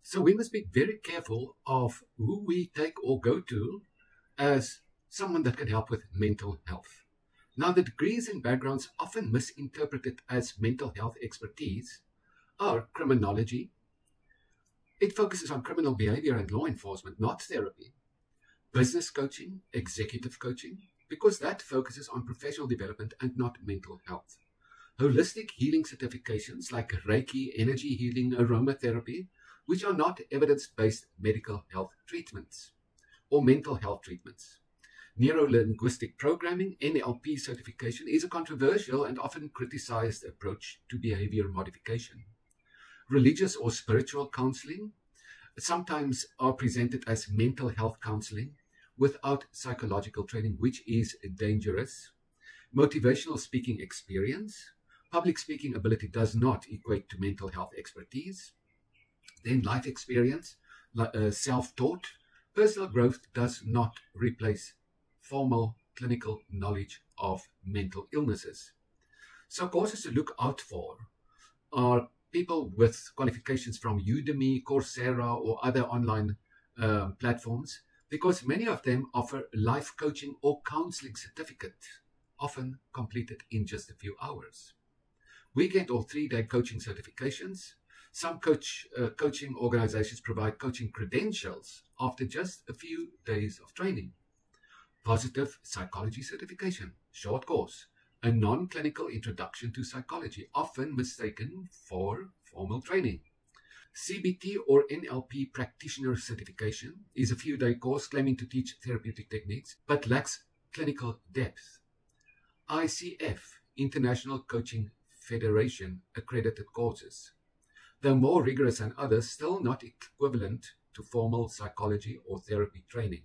So we must be very careful of who we take or go to as someone that can help with mental health. Now, the degrees and backgrounds often misinterpreted as mental health expertise are criminology. It focuses on criminal behavior and law enforcement, not therapy. Business coaching, executive coaching, because that focuses on professional development and not mental health. Holistic healing certifications like Reiki, energy healing, aromatherapy, which are not evidence-based medical health treatments or mental health treatments. Neuro-linguistic programming, NLP certification, is a controversial and often criticized approach to behavior modification. Religious or spiritual counseling sometimes are presented as mental health counseling without psychological training, which is dangerous. Motivational speaking experience. Public speaking ability does not equate to mental health expertise. Then life experience, self-taught. Personal growth does not replace formal clinical knowledge of mental illnesses. So courses to look out for are people with qualifications from Udemy, Coursera, or other online platforms, because many of them offer life coaching or counseling certificate, often completed in just a few hours. Weekend or 3-day coaching certifications. Some coaching organizations provide coaching credentials after just a few days of training. Positive psychology certification, short course, a non-clinical introduction to psychology, often mistaken for formal training. CBT or NLP practitioner certification is a few-day course claiming to teach therapeutic techniques, but lacks clinical depth. ICF, International Coaching Federation, accredited courses. Though more rigorous than others, still not equivalent to formal psychology or therapy training.